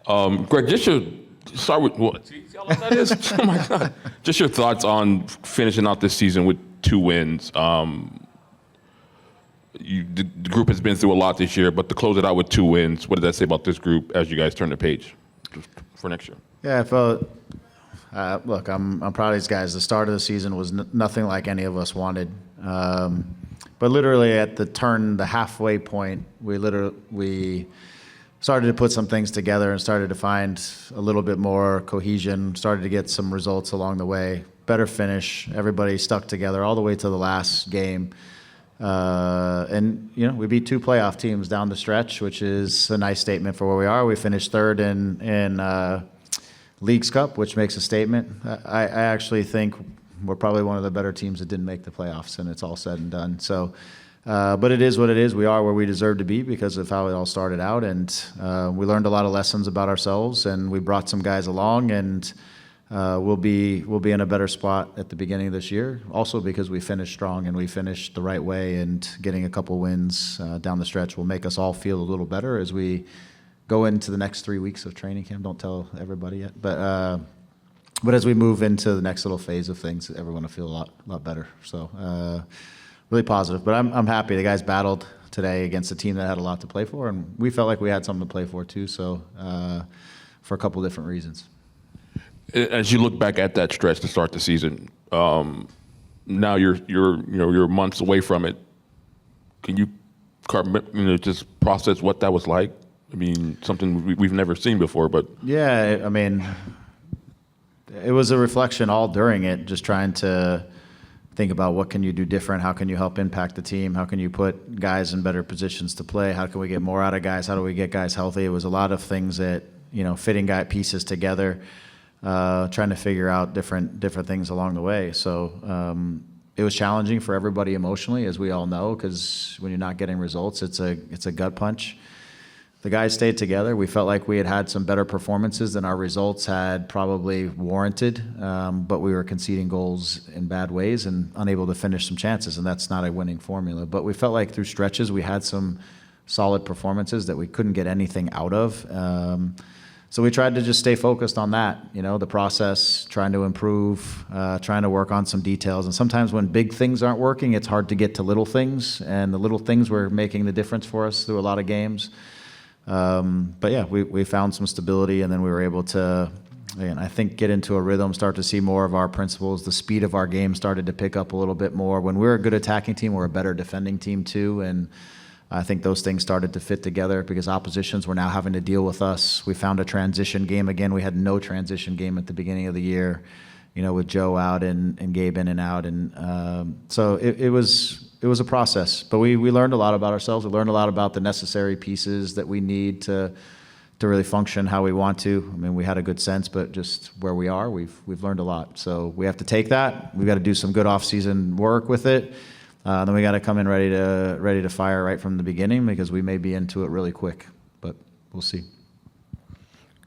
Greg, just your start with what? See how long that is? Oh my God! Just your thoughts on finishing out this season with 2 wins. The group has been through a lot this year, but to close it out with 2 wins, what does that say about this group as you guys turn the page for next year? Yeah, I felt. Look, I'm proud of these guys. The start of the season was nothing like any of us wanted. But literally at the halfway point, we started to put some things together and started to find a little bit more cohesion, started to get some results along the way, better finish. Everybody stuck together all the way to the last game. And, we beat 2 playoff teams down the stretch, which is a nice statement for where we are. We finished 3rd in Leagues Cup, which makes a statement. I actually think we're probably one of the better teams that didn't make the playoffs, and it's all said and done. So, but it is what it is. We are where we deserve to be because of how it all started out, and we learned a lot of lessons about ourselves, and we brought some guys along, and we'll be in a better spot at the beginning of this year. Also because we finished strong and we finished the right way, and getting a couple wins down the stretch will make us all feel a little better as we go into the next 3 weeks of training camp. Don't tell everybody yet, but as we move into the next little phase of things, everyone will feel a lot better. So really positive. But I'm happy. The guys battled today against a team that had a lot to play for, and we felt like we had something to play for too. So for a couple different reasons. As you look back at that stretch to start the season, now you're months away from it. Can you just process what that was like? I mean, something we've never seen before, but yeah, I mean, it was a reflection all during it, just trying to think about what can you do different, how can you help impact the team, how can you put guys in better positions to play, how can we get more out of guys, how do we get guys healthy. It was a lot of things that, fitting guy pieces together, trying to figure out different things along the way. So it was challenging for everybody emotionally, as we all know, because when you're not getting results, it's a gut punch. The guys stayed together. We felt like we had some better performances than our results had probably warranted, but we were conceding goals in bad ways and unable to finish some chances, and that's not a winning formula. But we felt like through stretches we had some solid performances that we couldn't get anything out of. So we tried to just stay focused on that, the process, trying to improve, trying to work on some details. And sometimes when big things aren't working, it's hard to get to little things, and the little things were making the difference for us through a lot of games. But yeah, we found some stability, and then we were able to, again, I think, get into a rhythm, start to see more of our principles. The speed of our game started to pick up a little bit more. When we're a good attacking team, we're a better defending team too, and I think those things started to fit together because oppositions were now having to deal with us. We found a transition game again. We had no transition game at the beginning of the year, with Joe out and Gabe in and out, and so it was a process. But we learned a lot about ourselves. We learned a lot about the necessary pieces that we need to really function how we want to. I mean, we had a good sense, but just where we are, we've learned a lot. So we have to take that. We've got to do some good off-season work with it. Then we got to come in ready to fire right from the beginning, because we may be into it really quick, but we'll see.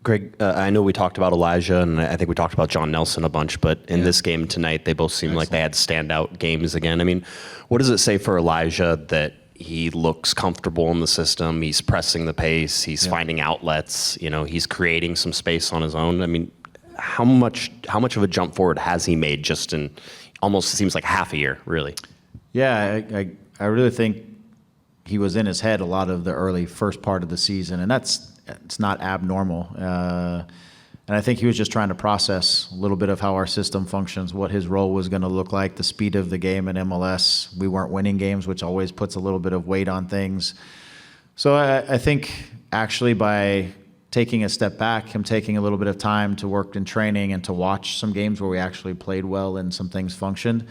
Greg, I know we talked about Elijah, and I think we talked about John Nelson a bunch, but in this game tonight, they both seemed like they had standout games again. I mean, what does it say for Elijah that he looks comfortable in the system, he's pressing the pace, he's finding outlets, he's creating some space on his own? I mean, how much of a jump forward has he made just in almost seems like half a year, really? Yeah, I really think he was in his head a lot of the early first part of the season, and it's not abnormal. And I think he was just trying to process a little bit of how our system functions, what his role was going to look like, the speed of the game in MLS. We weren't winning games, which always puts a little bit of weight on things. So I think actually by taking a step back, him taking a little bit of time to work in training and to watch some games where we actually played well and some things functioned,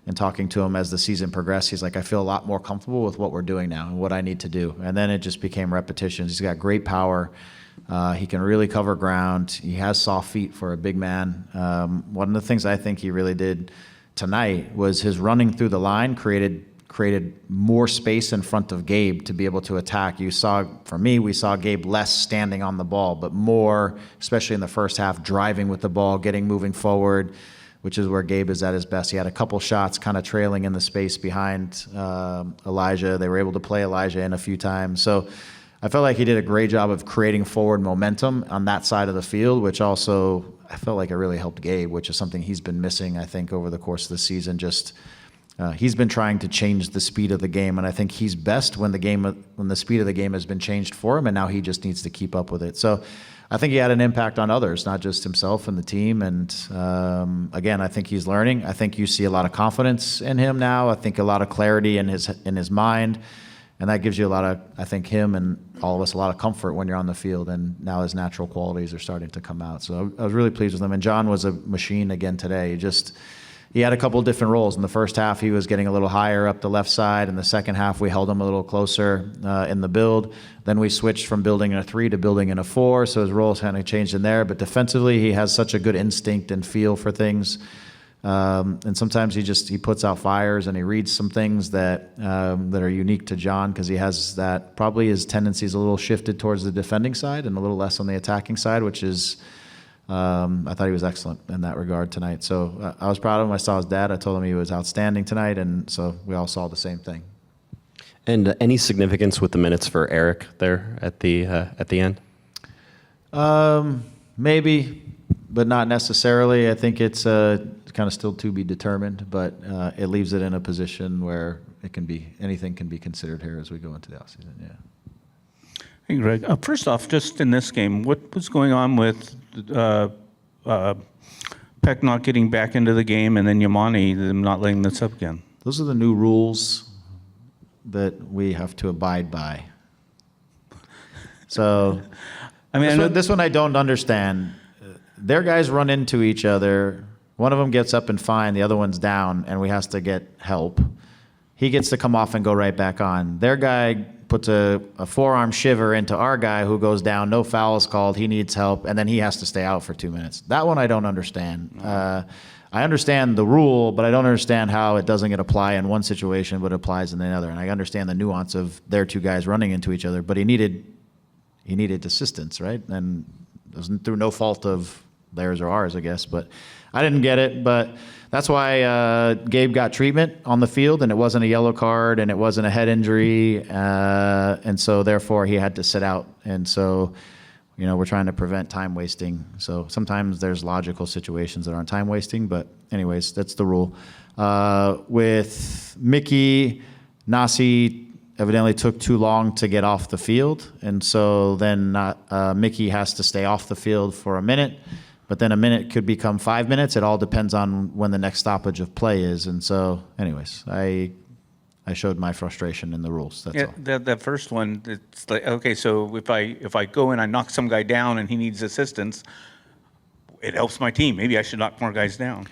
and talking to him as the season progressed, he's like, I feel a lot more comfortable with what we're doing now and what I need to do. And then it just became repetitions. He's got great power. He can really cover ground. He has soft feet for a big man. One of the things I think he really did tonight was his running through the line created more space in front of Gabe to be able to attack. We saw Gabe less standing on the ball, but more, especially in the first half, driving with the ball, moving forward, which is where Gabe is at his best. He had a couple shots kind of trailing in the space behind Elijah. They were able to play Elijah in a few times. So I felt like he did a great job of creating forward momentum on that side of the field, which also I felt like it really helped Gabe, which is something he's been missing, I think, over the course of the season. Just he's been trying to change the speed of the game, and I think he's best when the speed of the game has been changed for him, and now he just needs to keep up with it. So I think he had an impact on others, not just himself and the team. And again, I think he's learning. I think you see a lot of confidence in him now. I think a lot of clarity in his mind. And that gives you a lot of, I think, him and all of us a lot of comfort when you're on the field. And now his natural qualities are starting to come out. So I was really pleased with him. And John was a machine again today. He had a couple of different roles. In the first half, he was getting a little higher up the left side. In the second half, we held him a little closer in the build. Then we switched from building in a 3 to building in a 4. So his roles kind of changed in there. But defensively, he has such a good instinct and feel for things. And sometimes he puts out fires and he reads some things that are unique to John, because he has that, probably his tendencies a little shifted towards the defending side and a little less on the attacking side, which is, I thought he was excellent in that regard tonight. So I was proud of him. I saw his dad. I told him he was outstanding tonight, and so we all saw the same thing. And any significance with the minutes for Eric there at the end? Maybe, but not necessarily. I think it's kind of still to be determined, but it leaves it in a position where anything can be considered here as we go into the offseason. Yeah. Hey, Greg. First off, just in this game, what was going on with Peck not getting back into the game, and then Yamani, them not letting this up again? Those are the new rules that we have to abide by. So, I mean, this one I don't understand. Their guys run into each other. One of them gets up and fine, the other one's down, and we has to get help. He gets to come off and go right back on. Their guy puts a forearm shiver into our guy who goes down, no foul is called, he needs help, and then he has to stay out for 2 minutes. That one I don't understand. I understand the rule, but I don't understand how it doesn't get applied in one situation but applies in another. And I understand the nuance of their two guys running into each other, but he needed assistance, right? And it was through no fault of theirs or ours, I guess, but I didn't get it. But that's why Gabe got treatment on the field, and it wasn't a yellow card, and it wasn't a head injury, and so therefore he had to sit out. And so, we're trying to prevent time wasting. So sometimes there's logical situations that aren't time wasting, but anyways, that's the rule. With Mickey, Nasi evidently took too long to get off the field, and so then Mickey has to stay off the field for a minute. But then a minute could become 5 minutes. It all depends on when the next stoppage of play is. And so, anyways, I showed my frustration in the rules. That's all. That first one, it's like, okay, so if I go and I knock some guy down and he needs assistance, it helps my team. Maybe I should knock more guys down.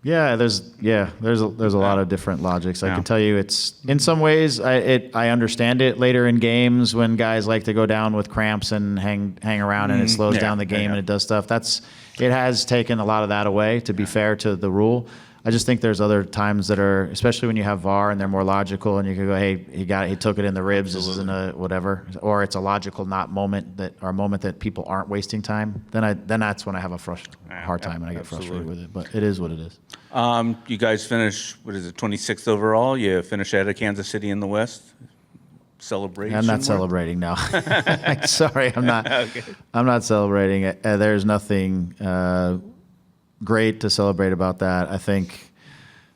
Yeah, there's a lot of different logics. I can tell you, it's in some ways I understand it later in games when guys like to go down with cramps and hang around, and it slows down the game and it does stuff. It has taken a lot of that away, to be fair to the rule. I just think there's other times that are, especially when you have VAR and they're more logical, and you can go, hey, he took it in the ribs, this isn't a whatever, or it's a logical moment that people aren't wasting time. Then that's when I have a hard time and I get frustrated with it. But it is what it is. You guys finished, 26th overall? You finished ahead of Kansas City in the West. Celebration. I'm not celebrating now. Sorry, I'm not. Okay. I'm not celebrating. There's nothing great to celebrate about that. I think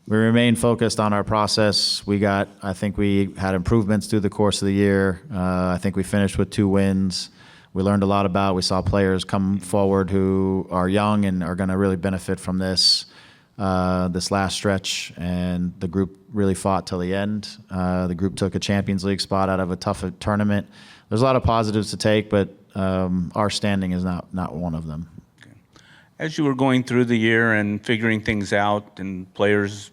we remain focused on our process. I think we had improvements through the course of the year. I think we finished with 2 wins. We learned a lot we saw players come forward who are young and are going to really benefit from this last stretch, and the group really fought till the end. The group took a Champions League spot out of a tough tournament. There's a lot of positives to take, but our standing is not one of them. Okay. As you were going through the year and figuring things out, and players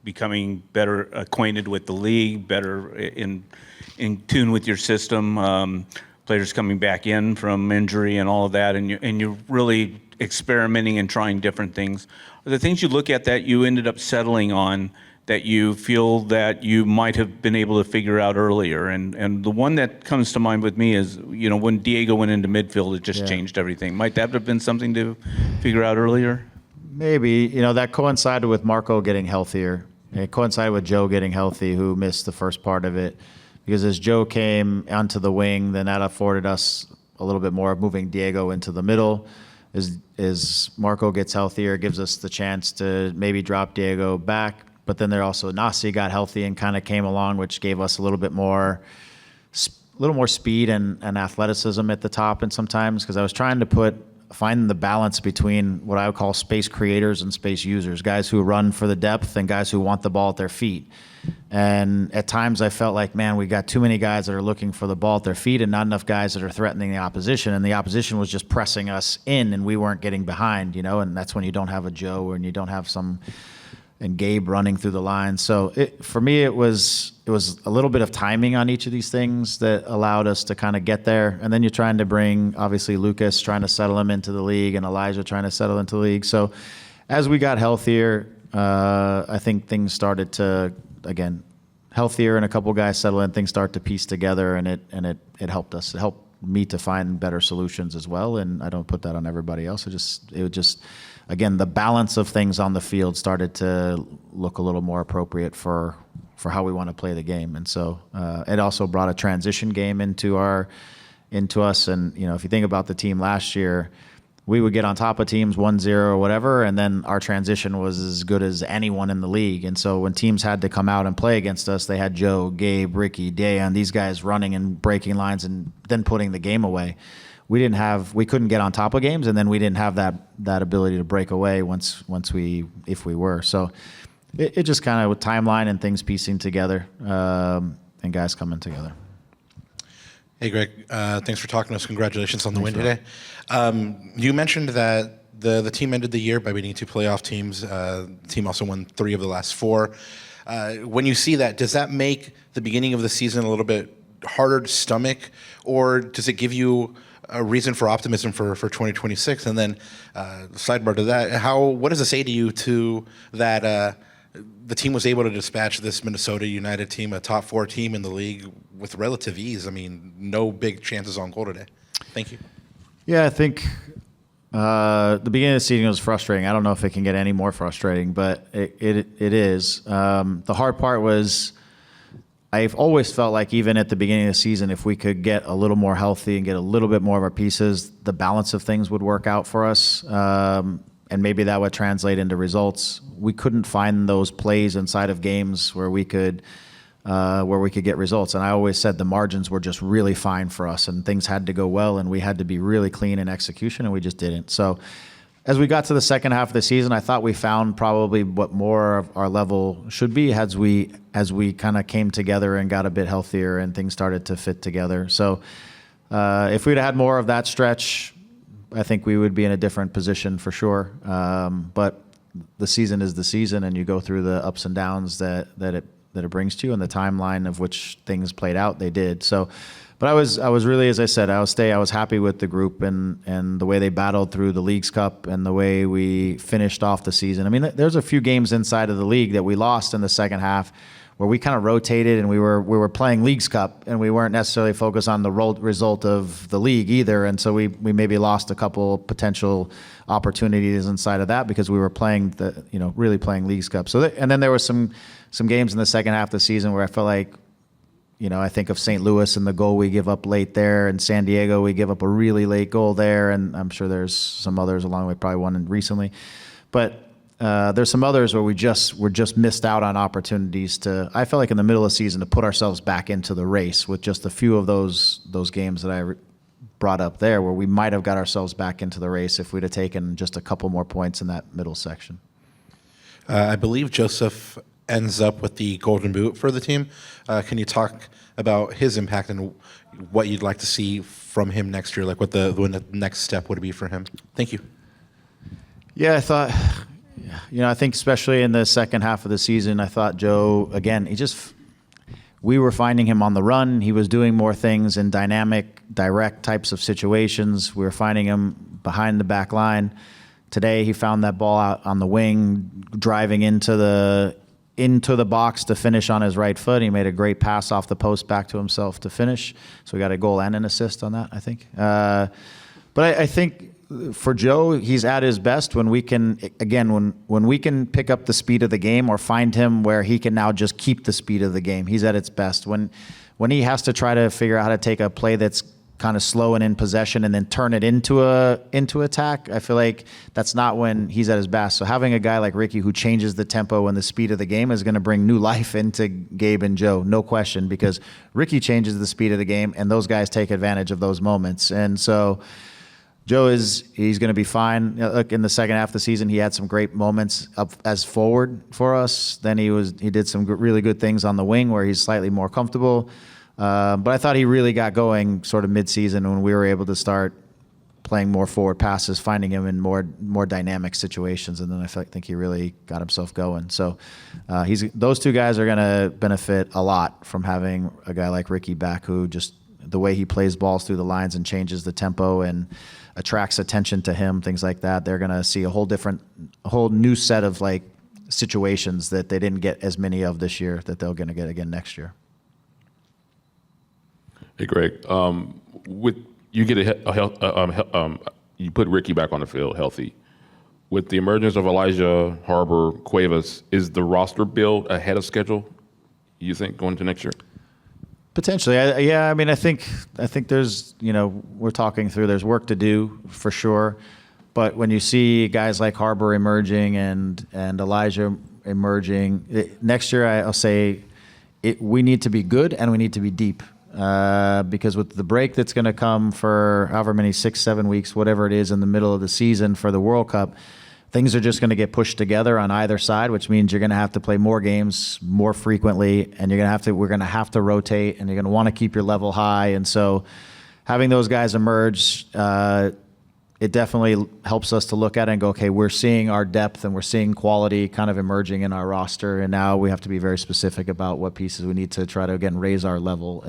becoming better acquainted with the league, better in tune with your system, players coming back in from injury and all of that, and you're really experimenting and trying different things. Are the things you look at that you ended up settling on that you feel that you might have been able to figure out earlier? And the one that comes to mind with me is, when Diego went into midfield, it just changed everything. Might that have been something to figure out earlier? Maybe. That coincided with Marco getting healthier. It coincided with Joe getting healthy, who missed the first part of it. because as Joe came onto the wing, then that afforded us a little bit more of moving Diego into the middle. As Marco gets healthier, it gives us the chance to maybe drop Diego back. But then there also Nasi got healthy and kind of came along, which gave us a little more speed and athleticism at the top. And sometimes, because I was trying to find the balance between what I would call space creators and space users, guys who run for the depth and guys who want the ball at their feet. And at times I felt like, man, we got too many guys that are looking for the ball at their feet and not enough guys that are threatening the opposition. And the opposition was just pressing us in and we weren't getting behind, and that's when you don't have a Joe and you don't have and Gabe running through the line. So for me, it was a little bit of timing on each of these things that allowed us to kind of get there. And then you're trying to bring, obviously, Lucas, trying to settle him into the league, and Elijah trying to settle into the league. So as we got healthier, I think things started to, again, healthier and a couple guys settle in, things start to piece together, and it helped us. It helped me to find better solutions as well. And I don't put that on everybody else. It would just again, the balance of things on the field started to look a little more appropriate for how we want to play the game. And so it also brought a transition game into us. And, if you think about the team last year, we would get on top of teams 1-0 or whatever, and then our transition was as good as anyone in the league. And so when teams had to come out and play against us, they had Joe, Gabe, Ricky, Dayan, these guys running and breaking lines and then putting the game away. We couldn't get on top of games, and then we didn't have that ability to break away if we were. So it just kind of with timeline and things piecing together, and guys coming together. Hey, Greg. Thanks for talking to us. Congratulations on the win today. You mentioned that the team ended the year by beating 2 playoff teams. The team also won 3 of the last 4. When you see that, does that make the beginning of the season a little bit harder to stomach, or does it give you a reason for optimism for 2026? And then sidebar to that, what does it say to you that the team was able to dispatch this Minnesota United team, a top 4 team in the league, with relative ease? I mean, no big chances on goal today. Thank you. Yeah, I think the beginning of the season was frustrating. I don't know if it can get any more frustrating, but it is. The hard part was I've always felt like even at the beginning of the season, if we could get a little more healthy and get a little bit more of our pieces, the balance of things would work out for us. And maybe that would translate into results. We couldn't find those plays inside of games where we could get results. And I always said the margins were just really fine for us, and things had to go well, and we had to be really clean in execution, and we just didn't. So as we got to the second half of the season, I thought we found probably what more of our level should be as we kind of came together and got a bit healthier and things started to fit together. So if we'd had more of that stretch, I think we would be in a different position for sure. But the season is the season, and you go through the ups and downs that it brings to you, and the timeline of which things played out, they did. So, but I was really, as I said, I was happy with the group and the way they battled through the Leagues Cup and the way we finished off the season. I mean, there's a few games inside of the league that we lost in the second half where we kind of rotated and we were playing Leagues Cup and we weren't necessarily focused on the result of the league either. And so we maybe lost a couple potential opportunities inside of that because we were playing really playing Leagues Cup. So and then there were some games in the second half of the season where I felt like, I think of St. Louis and the goal we give up late there, and San Diego, we give up a really late goal there, and I'm sure there's some others along the way, probably one recently. But there's some others where we're just missed out on opportunities I felt like in the middle of the season to put ourselves back into the race with just a few of those games that I brought up there where we might have got ourselves back into the race if we'd have taken just a couple more points in that middle section. I believe Joseph ends up with the Golden Boot for the team. Can you talk about his impact and what you'd like to see from him next year, like what the next step would be for him? Thank you. Yeah, I thought, I think especially in the second half of the season, I thought Joe, again, we were finding him on the run. He was doing more things in dynamic, direct types of situations. We were finding him behind the back line. Today, he found that ball out on the wing, driving into the box to finish on his right foot. He made a great pass off the post back to himself to finish. So we got a goal and an assist on that, I think. But I think for Joe, he's at his best when we can, again, when we can pick up the speed of the game or find him where he can now just keep the speed of the game. He's at its best. When when he has to try to figure out how to take a play that's kind of slow and in possession and then turn it into attack, I feel like that's not when he's at his best. So having a guy like Ricky who changes the tempo and the speed of the game is going to bring new life into Gabe and Joe, no question, because Ricky changes the speed of the game and those guys take advantage of those moments. And so Joe he's going to be fine. Look, in the second half of the season, he had some great moments up as forward for us. Then he did some really good things on the wing where he's slightly more comfortable. But I thought he really got going sort of mid-season when we were able to start playing more forward passes, finding him in more dynamic situations, and then I think he really got himself going. So those two guys are going to benefit a lot from having a guy like Ricky back, who just the way he plays balls through the lines and changes the tempo and attracts attention to him, things like that. They're going to see a whole new set of like situations that they didn't get as many of this year that they're going to get again next year. Hey, Greg, you get you put Ricky back on the field healthy. With the emergence of Elijah, Harbor, Cuevas, is the roster build ahead of schedule, you think, going into next year? Potentially, yeah. I mean, I think there's, we're talking through. There's work to do for sure, but when you see guys like Harbor emerging and Elijah emerging next year, I'll say we need to be good and we need to be deep. Because with the break that's going to come for however many 6-7 weeks, whatever it is in the middle of the season for the World Cup, things are just going to get pushed together on either side, which means you're going to have to play more games more frequently, and we're going to have to rotate, and you're going to want to keep your level high. And so having those guys emerge, it definitely helps us to look at it and go, okay, we're seeing our depth and we're seeing quality kind of emerging in our roster, and now we have to be very specific about what pieces we need to try to, again, raise our level.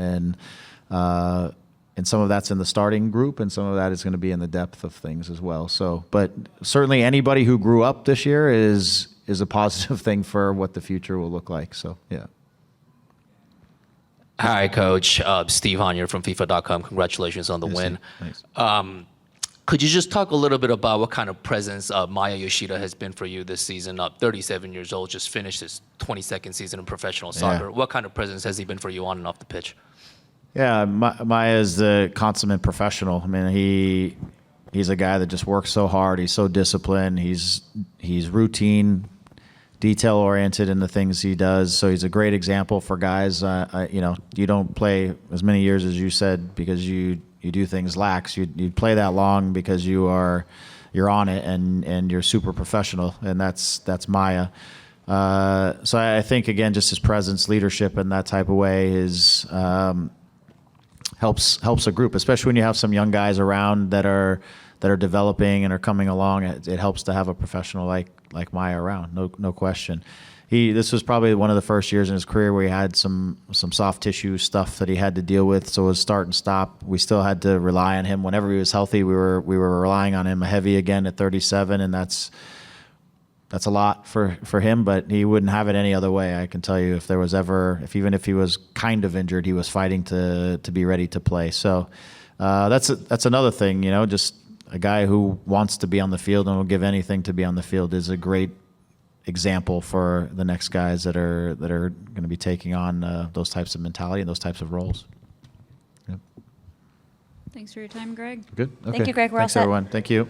And some of that's in the starting group, and some of that is going to be in the depth of things as well. So, but certainly anybody who grew up this year is a positive thing for what the future will look like. So, yeah. Hi, Coach. Steve Honier from FIFA.com. Congratulations on the win. Thanks. Could you just talk a little bit about what kind of presence Maya Yoshida has been for you this season? 37 years old, just finished his 22nd season in professional soccer. What kind of presence has he been for you on and off the pitch? Yeah, Maya is the consummate professional. I mean, he's a guy that just works so hard. He's so disciplined. He's routine, detail oriented in the things he does. So he's a great example for guys. You don't play as many years as you said because you do things lax. You play that long because you're on it and you're super professional, and that's Maya. So I think again, just his presence, leadership in that type of way is helps a group, especially when you have some young guys around that are developing and are coming along. It helps to have a professional like Maya around, no question. This was probably one of the first years in his career where he had some soft tissue stuff that he had to deal with. So it was start and stop. We still had to rely on him whenever he was healthy. We were relying on him heavy again at 37, and that's a lot for him. But he wouldn't have it any other way. I can tell you, even if he was kind of injured, he was fighting to be ready to play. So that's another thing. Just a guy who wants to be on the field and will give anything to be on the field is a great example for the next guys that are going to be taking on those types of mentality and those types of roles. Yep. Thanks for your time, Greg. Good. Okay. Thank you, Greg. We're all Thanks, set. everyone. Thank you.